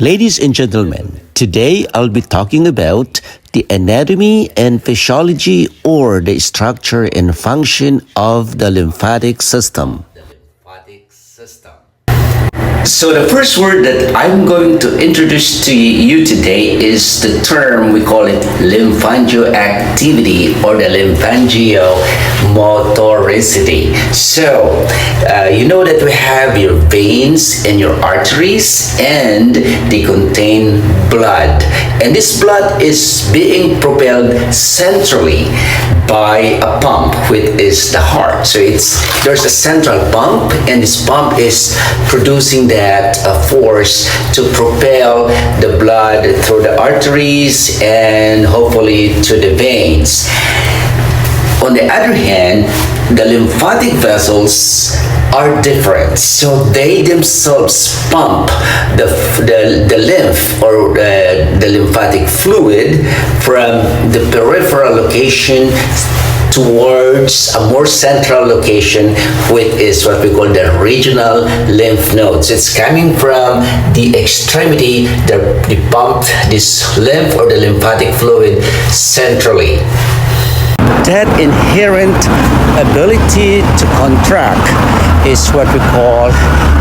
Ladies and gentlemen, today I'll be talking about the anatomy and physiology or the structure and function of the lymphatic system. So the first word that I'm going to introduce to you today is the term, we call it lymphangioactivity or the lymphangiomotoricity. So you know that we have your veins and your arteries, and they contain blood, and this blood is being propelled centrally by a pump, which is the heart. So there's a central pump, and this pump is producing that force to propel the blood through the arteries and hopefully to the veins. On the other hand, the lymphatic vessels are different. So they themselves pump the lymph or the lymphatic fluid from the peripheral location towards a more central location, which is what we call the regional lymph nodes. It's coming from the extremity that they pumped this lymph or the lymphatic fluid centrally. That inherent ability to contract is what we call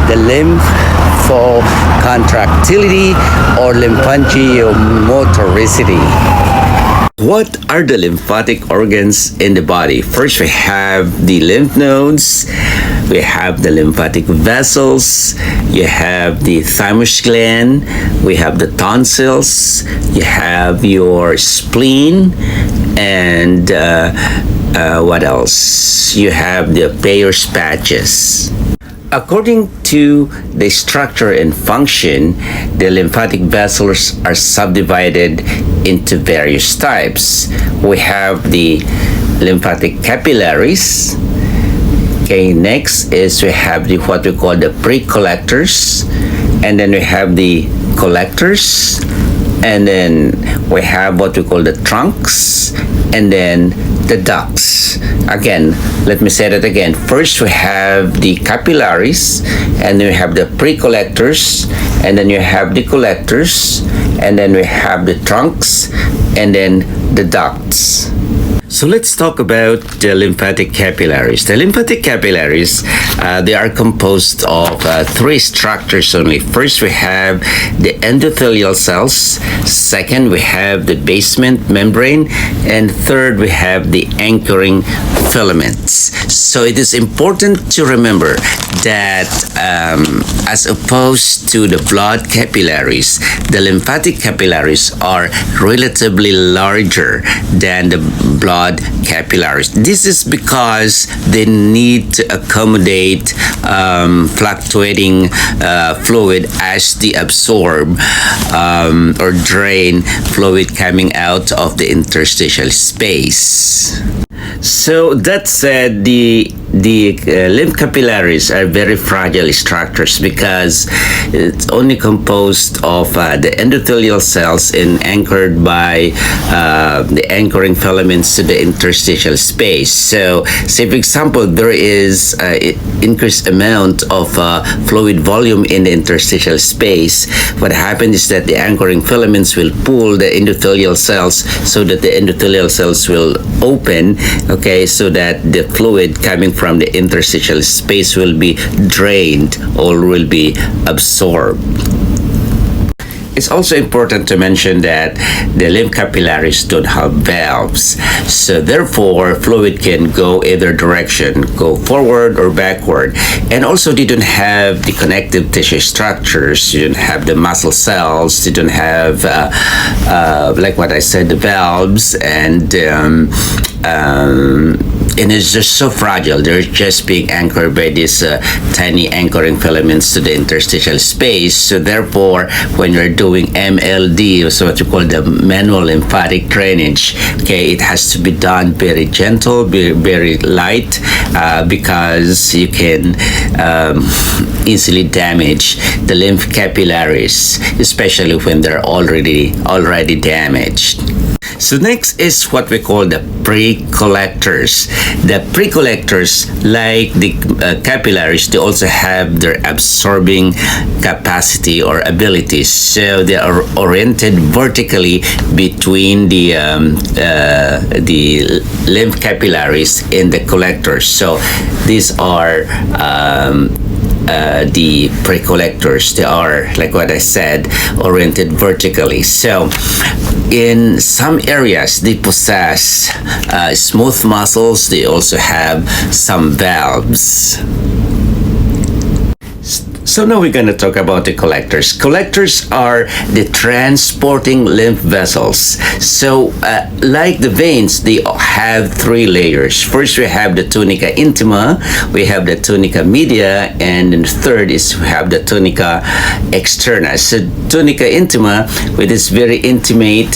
the lymphocontractility or lymphangiomotoricity. What are the lymphatic organs in the body? First, we have the lymph nodes, we have the lymphatic vessels, you have the thymus gland, we have the tonsils, you have your spleen, and what else? You have the Peyer's patches. According to the structure and function, the lymphatic vessels are subdivided into various types. We have the lymphatic capillaries. Okay, next is we have what we call the pre-collectors, and then we have the collectors, and then we have what we call the trunks, and then the ducts. Again, let me say that again. First, we have the capillaries, and then we have the pre-collectors, and then you have the collectors, and then we have the trunks, and then the ducts. So let's talk about the lymphatic capillaries. The lymphatic capillaries, they are composed of three structures only. First, we have the endothelial cells. Second, we have the basement membrane. And third, we have the anchoring filaments. So it is important to remember that as opposed to the blood capillaries, the lymphatic capillaries are relatively larger than the blood capillaries. This is because they need to accommodate fluctuating fluid as they absorb or drain fluid coming out of the interstitial space. So that said, the lymph capillaries are very fragile structures because it's only composed of the endothelial cells and anchored by the anchoring filaments to the interstitial space. So, say for example, there is increased amount of fluid volume in the interstitial space. What happens is that the anchoring filaments will pull the endothelial cells so that the endothelial cells will open, okay, so that the fluid coming from the interstitial space will be drained or will be absorbed. It's also important to mention that the lymph capillaries don't have valves, so therefore fluid can go either direction, go forward or backward. And also they don't have the connective tissue structures, you don't have the muscle cells, they don't have like what I said, the valves, and it's just so fragile. They're just being anchored by these tiny anchoring filaments to the interstitial space. So therefore, when you're doing MLD, so what you call the manual lymphatic drainage, okay, it has to be done very gentle, very light, because you can easily damage the lymph capillaries, especially when they're already damaged. So next is what we call the pre-collectors. The pre-collectors, like the capillaries, they also have their absorbing capacity or abilities. So they are oriented vertically between the lymph capillaries and the collectors. So these are the pre-collectors. They are, like what I said, oriented vertically. So in some areas they possess smooth muscles. They also have some valves. So now we're going to talk about the collectors. Collectors are the transporting lymph vessels. So like the veins, they have three layers. First, we have the tunica intima, we have the tunica media, and then the third is we have the tunica externa. So tunica intima, which is very intimate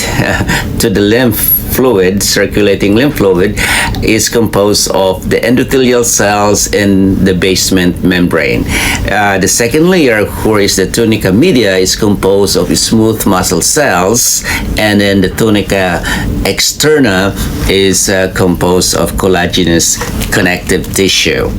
to the lymph fluid, circulating lymph fluid, is composed of the endothelial cells and the basement membrane. The second layer, where is the tunica media, is composed of smooth muscle cells, and then the tunica externa is composed of collagenous connective tissue.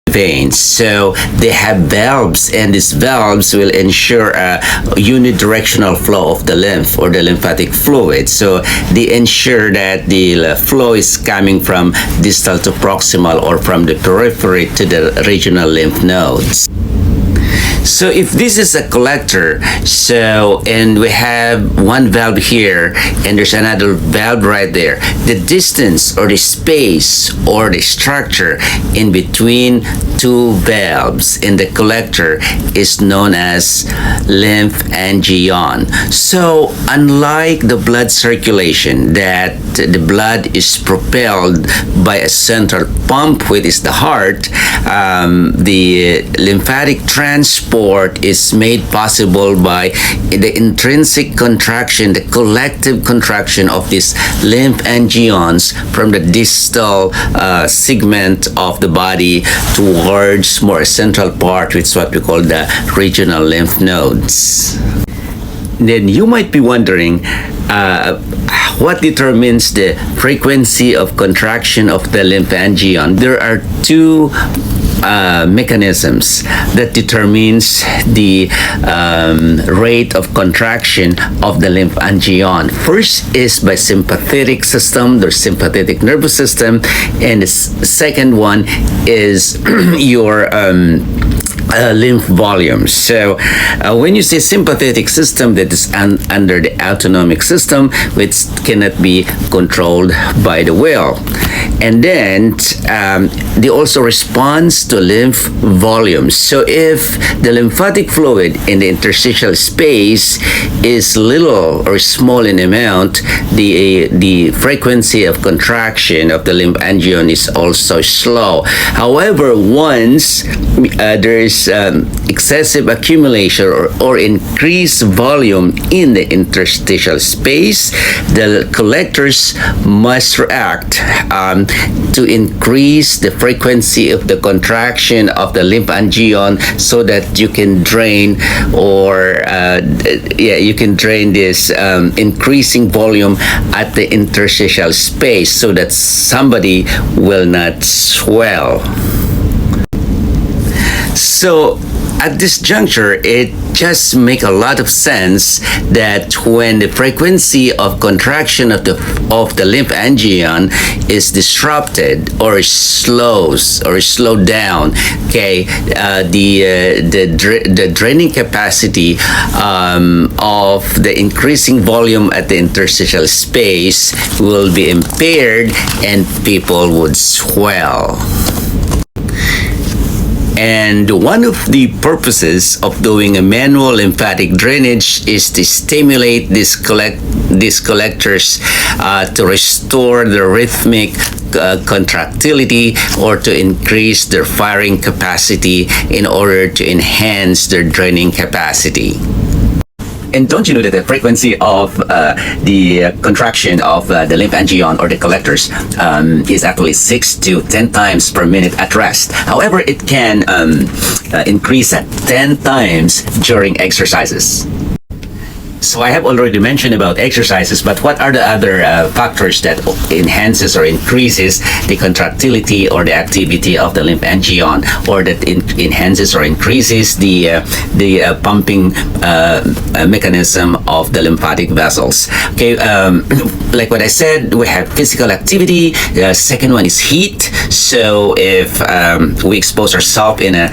Veins. So they have valves, and these valves will ensure a unidirectional flow of the lymph or the lymphatic fluid. So they ensure that the flow is coming from distal to proximal or from the periphery to the regional lymph nodes. So if this is a collector, and we have one valve here and there's another valve right there, the distance or the space or the structure in between two valves in the collector is known as lymphangion. So unlike the blood circulation, that the blood is propelled by a central pump, which is the heart, the lymphatic transport is made possible by the intrinsic contraction, the collective contraction of these lymphangions from the distal segment of the body towards more central part, which is what we call the regional lymph nodes. Then you might be wondering, what determines the frequency of contraction of the lymphangion? There are two mechanisms that determines the rate of contraction of the lymphangion. First is by sympathetic system, the sympathetic nervous system, and the second one is your lymph volume. So when you say sympathetic system, that is under the autonomic system, which cannot be controlled by the will. And then they also responds to lymph volumes. So if the lymphatic fluid in the interstitial space is little or small in amount, the frequency of contraction of the lymphangion is also slow. However, once there is excessive accumulation or increased volume in the interstitial space, the collectors must react to increase the frequency of the contraction of the lymphangion so that you can drain you can drain this increasing volume at the interstitial space so that somebody will not swell. So at this juncture, it just makes a lot of sense that when the frequency of contraction of the lymphangion is disrupted or slows or slowed down, okay, the draining capacity of the increasing volume at the interstitial space will be impaired and people would swell. And one of the purposes of doing a manual lymphatic drainage is to stimulate these collectors to restore the rhythmic contractility or to increase their firing capacity in order to enhance their draining capacity. And don't you know that the frequency of the contraction of the lymphangion or the collectors is actually 6 to 10 times per minute at rest. However, it can increase at 10 times during exercises. So I have already mentioned about exercises, but what are the other factors that enhances or increases the contractility or the activity of the lymphangion, or that enhances or increases the pumping mechanism of the lymphatic vessels? Okay, like what I said, we have physical activity. The second one is heat. So if we expose ourselves in a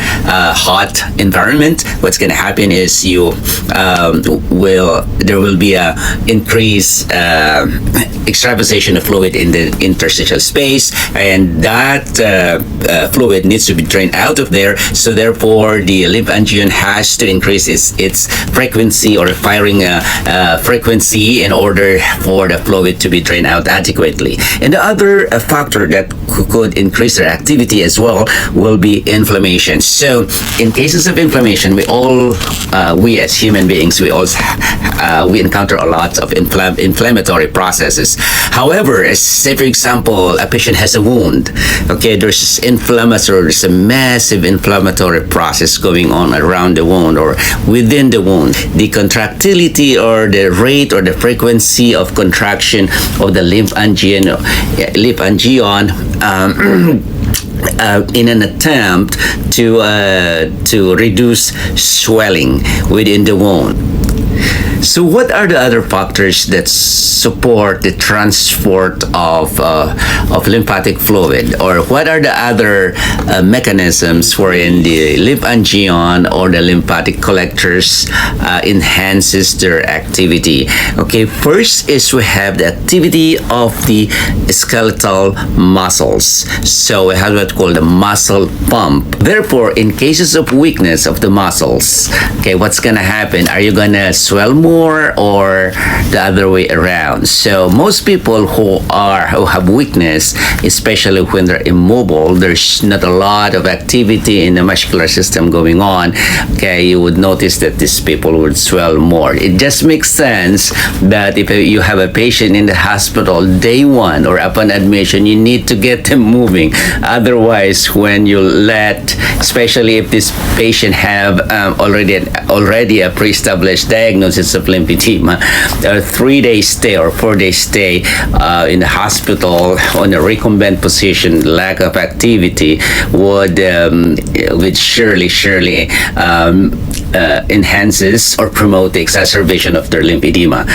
hot environment, what's going to happen is there will be a increased extravasation of fluid in the interstitial space, and that fluid needs to be drained out of there. So therefore, the lymphangion has to increase its frequency or firing frequency in order for the fluid to be drained out adequately. And the other factor that could increase their activity as well will be inflammation. So in cases of inflammation, we as human beings, we encounter a lot of inflammatory processes. However, say for example, a patient has a wound. Okay, there's a massive inflammatory process going on around the wound or within the wound. The contractility or the rate or the frequency of contraction of the lymphangion in an attempt to reduce swelling within the wound. So what are the other factors that support the transport of lymphatic fluid, or what are the other mechanisms wherein the lymphangion or the lymphatic collectors enhances their activity? Okay, first is we have the activity of the skeletal muscles. So we have what we call the muscle pump. Therefore, in cases of weakness of the muscles, okay, what's gonna happen? Are you gonna swell more or the other way around? So most people who have weakness, especially when they're immobile, there's not a lot of activity in the muscular system going on, okay, you would notice that these people would swell more. It just makes sense that if you have a patient in the hospital day one or upon admission, you need to get them moving. Otherwise, when you especially if this patient have already a pre-established diagnosis of lymphedema, a 3-day stay or 4-day stay in the hospital on a recumbent position, lack of activity would surely enhances or promote the exacerbation of their lymphedema.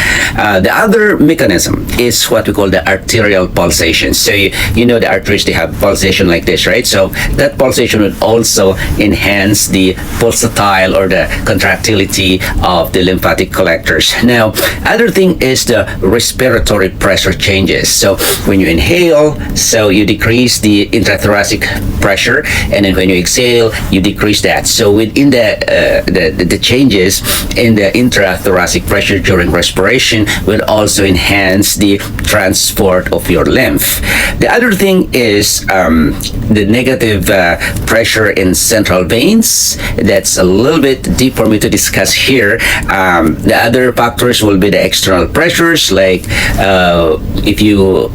The other mechanism is what we call the arterial pulsation. So you know the arteries, they have pulsation like this, right? So that pulsation would also enhance the pulsatile or the contractility of the lymphatic collectors. Now, other thing is the respiratory pressure changes. So when you inhale, so you decrease the intrathoracic pressure, and then when you exhale, you decrease that. So within the changes in the intrathoracic pressure during respiration will also enhance the transport of your lymph. The other thing is the negative pressure in central veins. That's a little bit deep for me to discuss here. The other factors will be the external pressures, like if you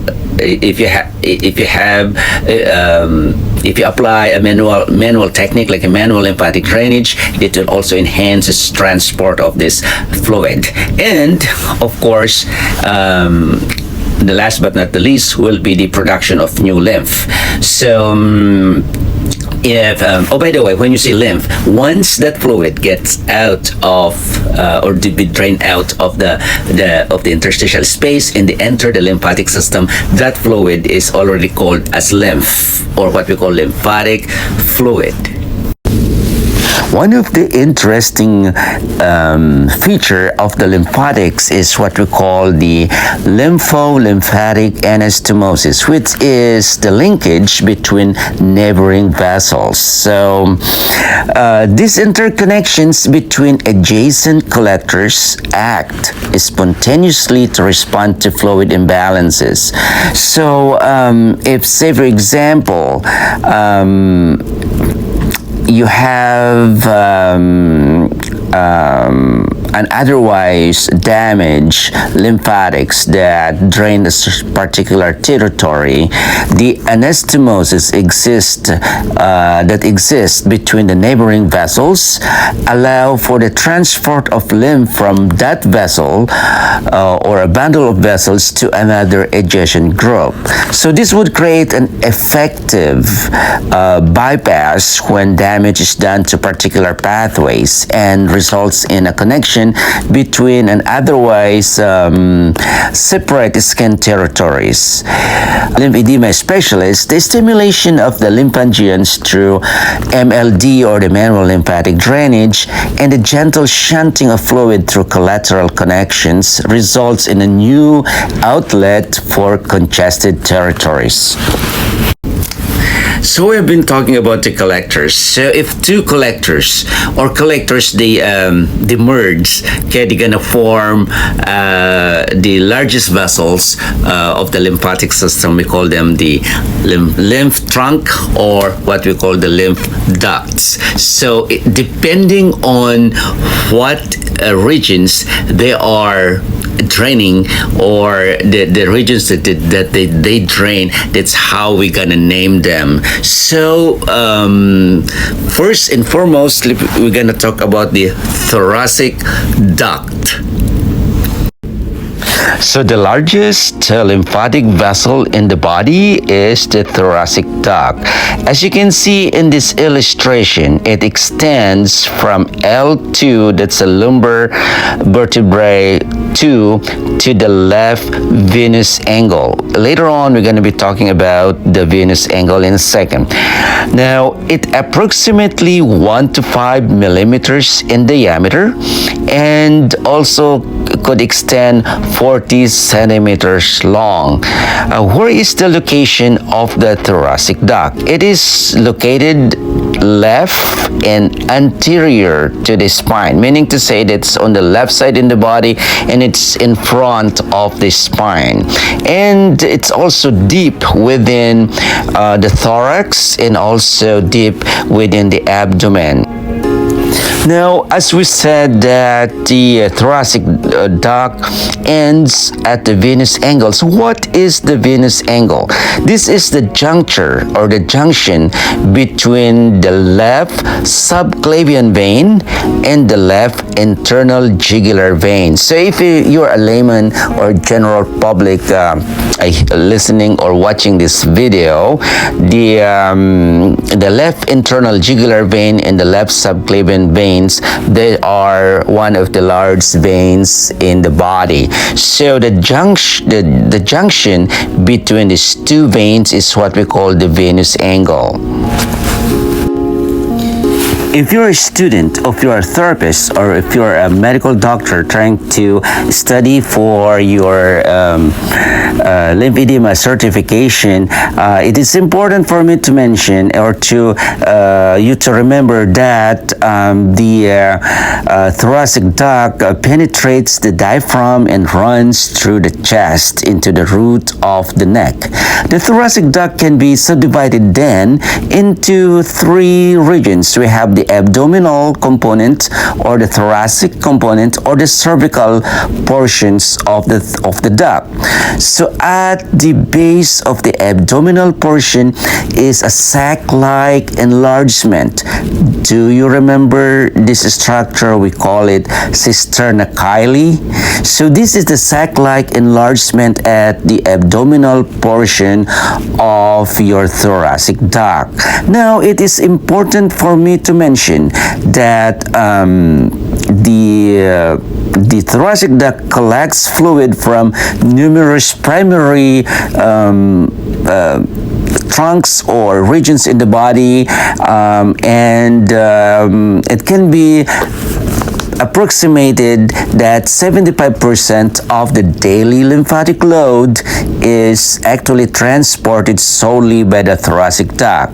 apply a manual technique like a manual lymphatic drainage, it will also enhance the transport of this fluid. And of course, the last but not the least will be the production of new lymph. So by the way, when you say lymph, once that fluid gets out of or to be drained out of the interstitial space and they enter the lymphatic system, that fluid is already called as lymph, or what we call lymphatic fluid. One of the interesting feature of the lymphatics is what we call the lympho-lymphatic anastomosis, which is the linkage between neighboring vessels. So these interconnections between adjacent collectors act spontaneously to respond to fluid imbalances. So if, say for example, you have an otherwise damaged lymphatics that drain a particular territory, the anastomosis that exists between the neighboring vessels allow for the transport of lymph from that vessel or a bundle of vessels to another adjacent group. So this would create an effective bypass when damage is done to particular pathways and results in a connection between an otherwise separate skin territories. Lymphedema specialists, the stimulation of the lymphangions through MLD or the manual lymphatic drainage and the gentle shunting of fluid through collateral connections results in a new outlet for congested territories. So we have been talking about the collectors. So if two collectors they merge, okay, they're gonna form the largest vessels of the lymphatic system. We call them the lymph trunk, or what we call the lymph ducts. So depending on what regions they are draining, or the regions that they drain, that's how we're gonna name them. So first and foremost, we're gonna talk about the thoracic duct. So the largest lymphatic vessel in the body is the thoracic duct. As you can see in this illustration, it extends from L2, that's a lumbar vertebrae 2, to the left venous angle. Later on, we're going to be talking about the venous angle in a second. Now, it approximately 1 to 5 millimeters in diameter and also could extend 40 centimeters long. Where is the location of the thoracic duct? It is located left and anterior to the spine, meaning to say that it's on the left side in the body and it's in front of the spine. And it's also deep within the thorax and also deep within the abdomen. Now, as we said that the thoracic duct ends at the venous angle. So what is the venous angle? This is the juncture or the junction between the left subclavian vein and the left internal jugular vein. So if you're a layman or general public listening or watching this video, the left internal jugular vein and the left subclavian veins, they are one of the large veins in the body. So the junction between these two veins is what we call the venous angle. If you're a student, or if you're a therapist, or if you're a medical doctor trying to study for your lymphedema certification, it is important for me to mention or to you to remember that the thoracic duct penetrates the diaphragm and runs through the chest into the root of the neck. The thoracic duct can be subdivided then into three regions. We have the abdominal component, or the thoracic component, or the cervical portions of the duct. So at the base of the abdominal portion is a sac-like enlargement. Do you remember this structure? We call it cisterna chyli. So this is the sac-like enlargement at the abdominal portion of your thoracic duct. Now, it is important for me to mention that the thoracic duct collects fluid from numerous primary trunks or regions in the body, and it can be approximated that 75% of the daily lymphatic load is actually transported solely by the thoracic duct.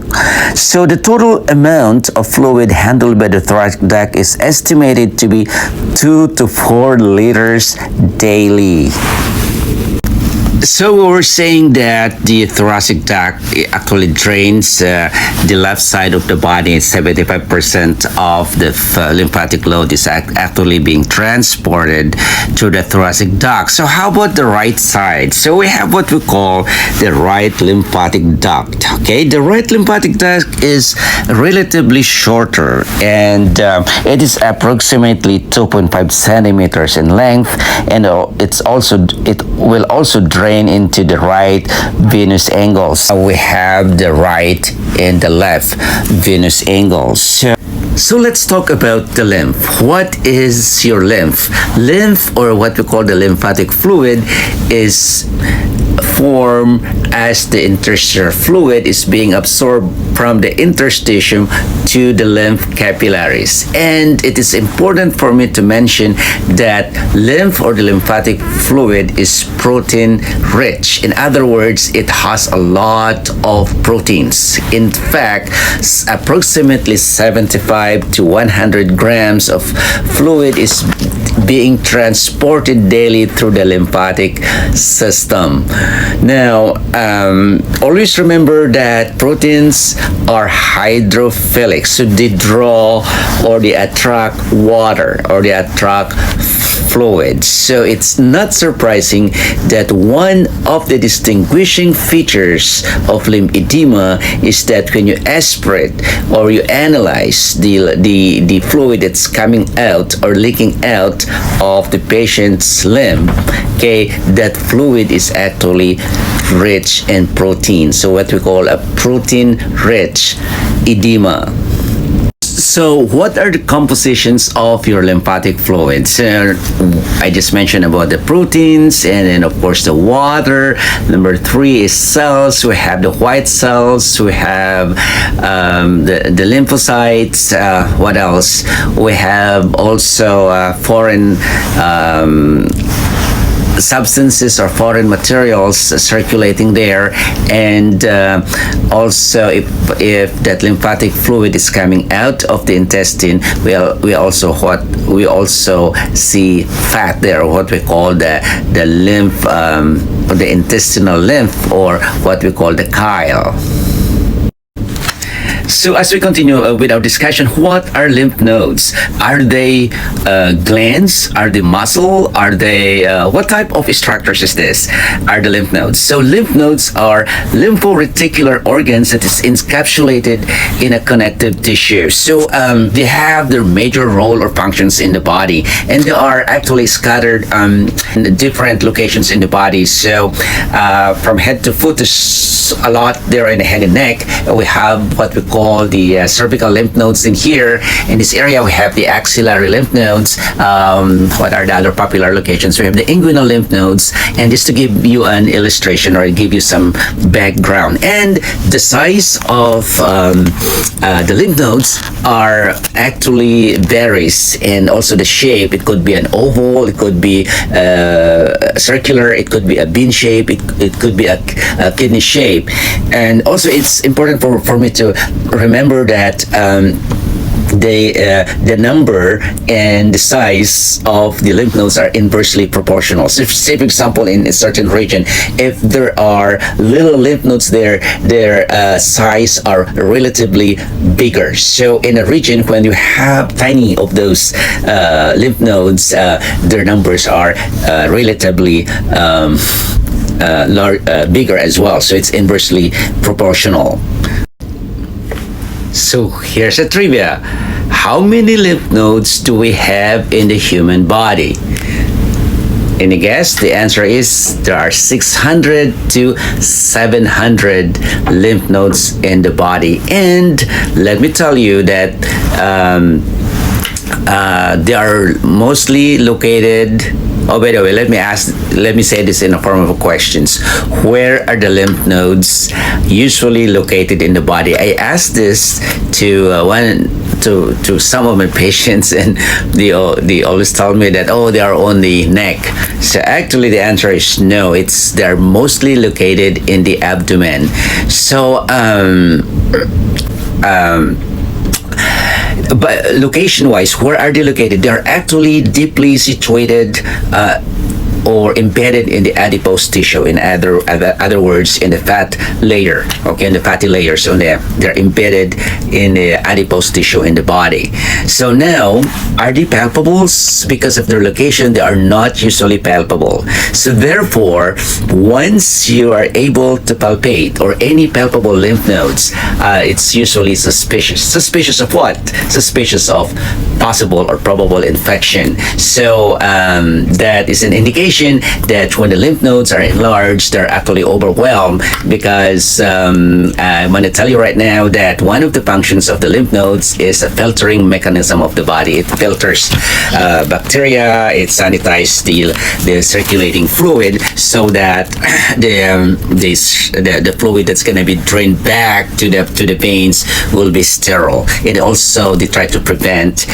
So the total amount of fluid handled by the thoracic duct is estimated to be 2 to 4 liters daily. So we were saying that the thoracic duct actually drains the left side of the body. 75% of the lymphatic load is actually being transported to the thoracic duct. So how about the right side? So we have what we call the right lymphatic duct. Okay, the right lymphatic duct is relatively shorter, and it is approximately 2.5 centimeters in length, and it will also drain into the right venous angles. We have the right and the left venous angles. So let's talk about the lymph. What is your lymph? Lymph, or what we call the lymphatic fluid, is formed as the interstitial fluid is being absorbed from the interstitium to the lymph capillaries. And it is important for me to mention that lymph, or the lymphatic fluid, is protein rich. In other words, it has a lot of proteins. In fact, approximately 75 to 100 grams of fluid is being transported daily through the lymphatic system. Now, always remember that proteins are hydrophilic, so they draw or they attract water or they attract fluid. So it's not surprising that one of the distinguishing features of lymphedema is that when you aspirate or you analyze the fluid that's coming out or leaking out of the patient's lymph, okay, that fluid is actually rich in protein. So what we call a protein-rich edema. So what are the compositions of your lymphatic fluids? I just mentioned about the proteins, and then of course the water. Number 3 is cells. We have the white cells. We have the lymphocytes. What else? We have also foreign substances or foreign materials circulating there, and also if that lymphatic fluid is coming out of the intestine, we also see fat there, what we call the lymph, the intestinal lymph, or what we call the chyle. So as we continue with our discussion, what are lymph nodes? Are they glands? Are they muscle? Are they what type of structures is this? Are the lymph nodes? So lymph nodes are lymphoreticular organs that is encapsulated in a connective tissue. So they have their major role or functions in the body, and they are actually scattered in different locations in the body. So from head to foot, there's a lot there in the head and neck. We have what we call the cervical lymph nodes in here. In this area, we have the axillary lymph nodes. What are the other popular locations? We have the inguinal lymph nodes. And just to give you an illustration or give you some background, and the size of the lymph nodes are actually varies, and also the shape. It could be an oval, it could be circular, it could be a bean shape, it could be a kidney shape. And also it's important for me to remember that the number and the size of the lymph nodes are inversely proportional. So if, say for example, in a certain region, if there are little lymph nodes there, their size are relatively bigger. So in a region, when you have tiny of those lymph nodes, their numbers are relatively bigger as well. So it's inversely proportional. So here's a trivia. How many lymph nodes do we have in the human body? Any guess? The answer is there are 600 to 700 lymph nodes in the body. And let me tell you that they are mostly located. Oh, by the way, let me say this in a form of questions. Where are the lymph nodes usually located in the body? I asked this to some of my patients, and they always tell me that, oh, they are on the neck. So actually the answer is no. They're mostly located in the abdomen. So but location-wise, where are they located? They're actually deeply situated or embedded in the adipose tissue. In other words, in the fat layer, okay, in the fatty layers on there, they're embedded in the adipose tissue in the body. So now, are they palpable? Because of their location, they are not usually palpable. So therefore, once you are able to palpate or any palpable lymph nodes, it's usually suspicious. Suspicious of what? Suspicious of possible or probable infection. So that is an indication that when the lymph nodes are enlarged, they're actually overwhelmed, because I'm going to tell you right now that one of the functions of the lymph nodes is a filtering mechanism of the body. It filters bacteria, it sanitizes the circulating fluid, so that the fluid that's going to be drained back to the veins will be sterile. It also, they try to prevent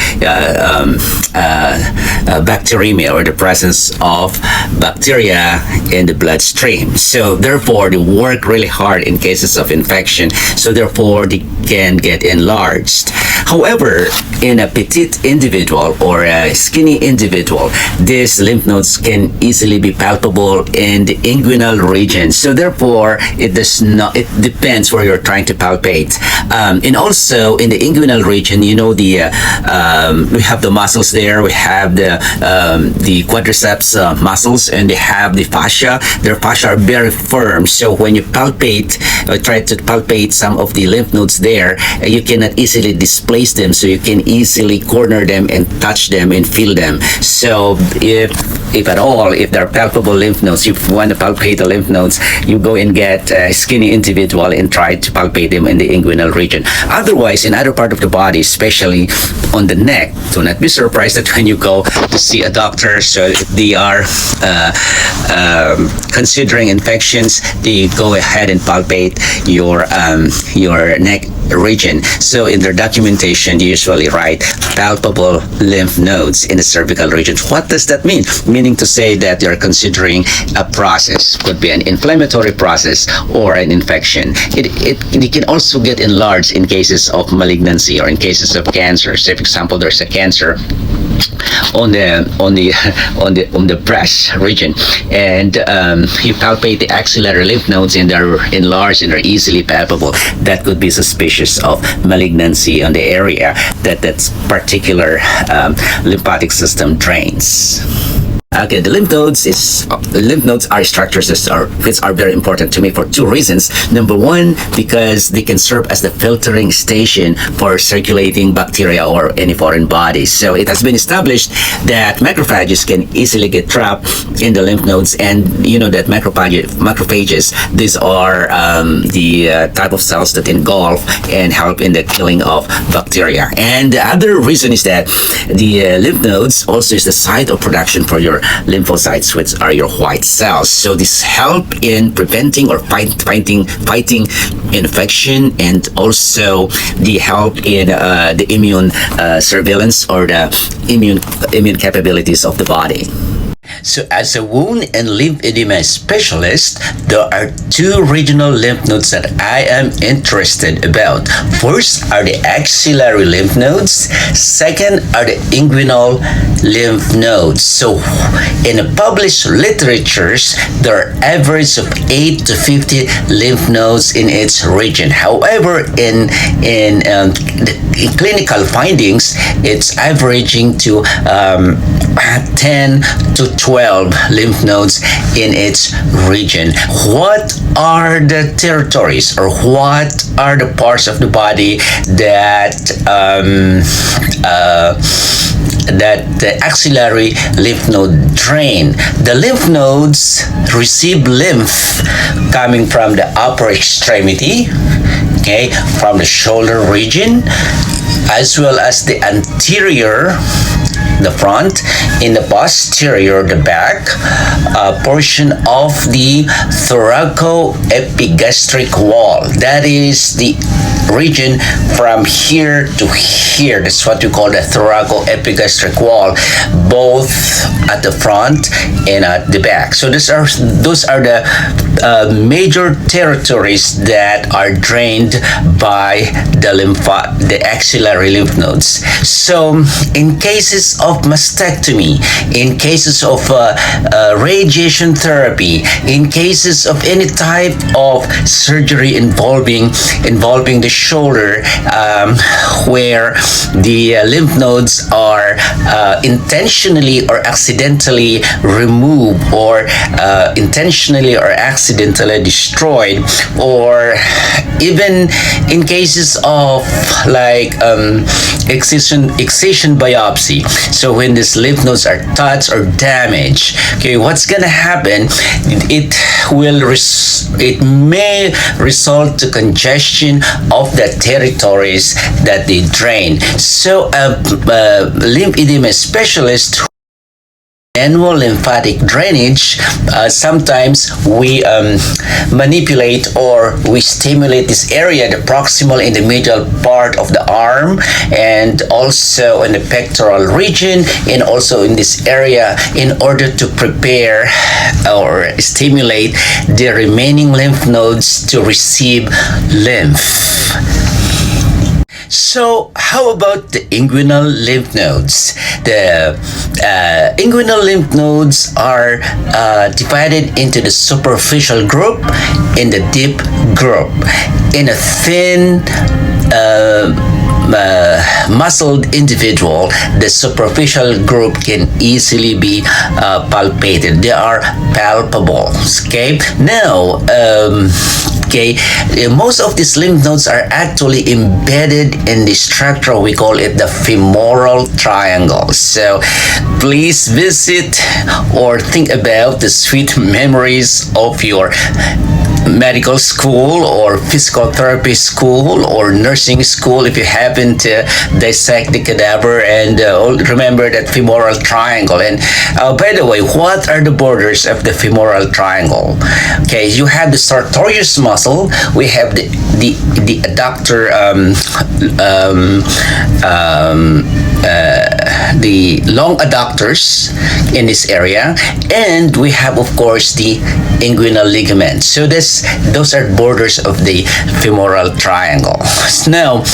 bacteremia, or the presence of bacteria in the bloodstream. So therefore, they work really hard in cases of infection. So therefore, they can get enlarged. However, in a petite individual or a skinny individual, these lymph nodes can easily be palpable in the inguinal region. So therefore, it depends where you're trying to palpate. And also in the inguinal region, you know, we have the muscles there. We have the quadriceps muscles, and they have the fascia. Their fascia are very firm. So when you palpate, try to palpate some of the lymph nodes there, you cannot easily displace them. So you can easily corner them and touch them and feel them. So if at all, if they're palpable lymph nodes, you want to palpate the lymph nodes, you go and get a skinny individual and try to palpate them in the inguinal region. Otherwise, in other part of the body, especially on the neck, do not be surprised that when you go to see a doctor, so if they are considering infections, they go ahead and palpate your neck region. So in their documentation, they usually write palpable lymph nodes in the cervical region. What does that mean? Meaning to say that they're considering a process, could be an inflammatory process or an infection. It can also get enlarged in cases of malignancy or in cases of cancer. Say, for example, there's a cancer on the breast region, and you palpate the axillary lymph nodes, and they're enlarged and are easily palpable. That could be suspicious of malignancy on the area that's particular lymphatic system drains. Okay, the lymph nodes are structures which are very important to me for two reasons. Number one, because they can serve as the filtering station for circulating bacteria or any foreign bodies. So it has been established that macrophages can easily get trapped in the lymph nodes, and you know that macrophages, these are the type of cells that engulf and help in the killing of bacteria. And the other reason is that the lymph nodes also is the site of production for your lymphocytes, which are your white cells. So this help in preventing or fighting infection, and also the help in the immune surveillance or the immune capabilities of the body. So as a wound and lymphedema specialist, there are two regional lymph nodes that I am interested about. First are the axillary lymph nodes. Second are the inguinal lymph nodes. So in the published literatures, there are average of 8 to 50 lymph nodes in each region. However, in clinical findings, it's averaging to 10 to 12 lymph nodes in its region. What are the territories, or what are the parts of the body that the axillary lymph node drain? The lymph nodes receive lymph coming from the upper extremity, okay, from the shoulder region, as well as the anterior, the front, in the posterior, the back, portion of the thoracoepigastric wall. That is the region from here to here. That's what we call the thoracoepigastric wall. Both at the front and at the back. So those are the major territories that are drained by the axillary lymph nodes. So in cases of mastectomy, in cases of radiation therapy, in cases of any type of surgery involving the shoulder, where the lymph nodes are intentionally or accidentally removed, or intentionally or accidentally destroyed, or even in cases of like excision biopsy. So when these lymph nodes are touched or damaged, okay, what's gonna happen? It may result to congestion of the territories that they drain. So lymphedema specialist manual lymphatic drainage, sometimes we manipulate or we stimulate this area, the proximal and the medial part of the arm, and also in the pectoral region, and also in this area, in order to prepare or stimulate the remaining lymph nodes to receive lymph. So how about the inguinal lymph nodes? The inguinal lymph nodes are divided into the superficial group and the deep group. In a thin muscled individual, the superficial group can easily be palpated. They are palpable. Okay. Now, most of these lymph nodes are actually embedded in the structure. We call it the femoral triangle. So please visit or think about the sweet memories of your medical school or physical therapy school or nursing school if you happen to dissect the cadaver, and remember that femoral triangle. And by the way, what are the borders of the femoral triangle? Okay, you have the sartorius muscle, we have the adductor, the long adductors in this area, and we have of course the inguinal ligament. So those are borders of the femoral triangle. Now,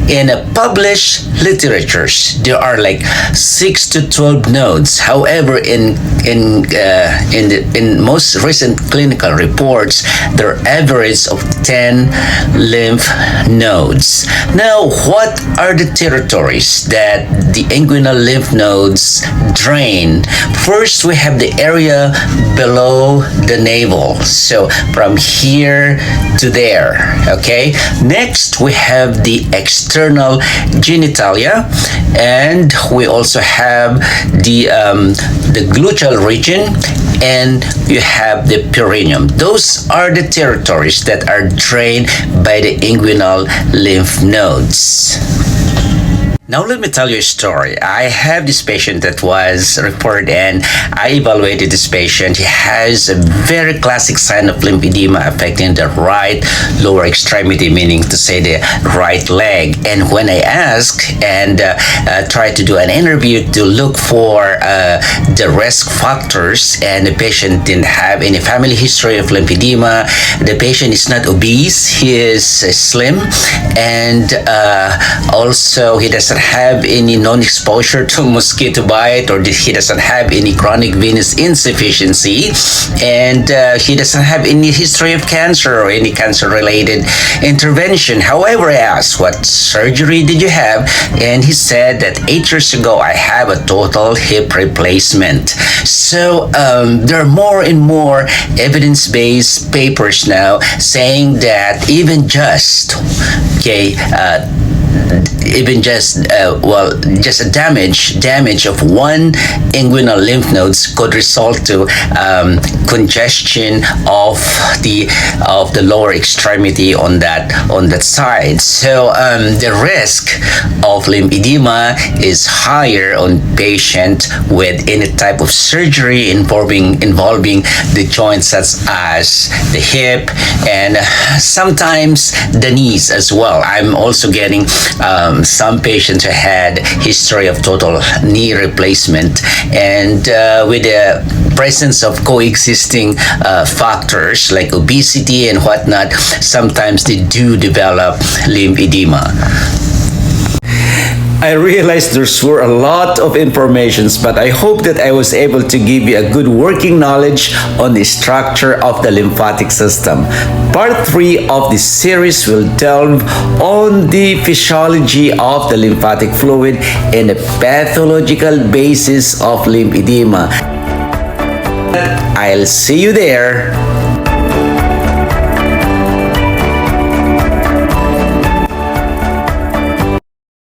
in published literatures, there are like 6 to 12 nodes. However, in most recent clinical reports, there are average of 10 lymph nodes. Now, what are the territories that the inguinal lymph nodes drain? First, we have the area below the navel. So from here to there. Okay. Next, we have the external genitalia, and we also have the gluteal region, and you have the perineum. Those are the territories that are drained by the inguinal lymph nodes. Now let me tell you a story. I have this patient that was referred, and I evaluated this patient. He has a very classic sign of lymphedema affecting the right lower extremity, meaning to say the right leg. And when I asked and tried to do an interview to look for the risk factors, and the patient didn't have any family history of lymphedema. The patient is not obese. He is slim, and also he doesn't have any non-exposure to mosquito bite, or he doesn't have any chronic venous insufficiency, and he doesn't have any history of cancer or any cancer-related intervention. However, I asked, what surgery did you have? And he said that 8 years ago, I have a total hip replacement. So there are more and more evidence-based papers now saying that even just just a damage of one inguinal lymph nodes could result to congestion of the lower extremity on that side. So the risk of lymphedema is higher on patient with any type of surgery involving the joints such as the hip and sometimes the knees as well. I'm also getting some patients had history of total knee replacement, and with the presence of coexisting factors like obesity and whatnot, sometimes they do develop lymphedema. I realized there's were a lot of informations, but I hope that I was able to give you a good working knowledge on the structure of the lymphatic system. Part 3 of this series will delve on the physiology of the lymphatic fluid and the pathological basis of lymphedema. I'll see you there.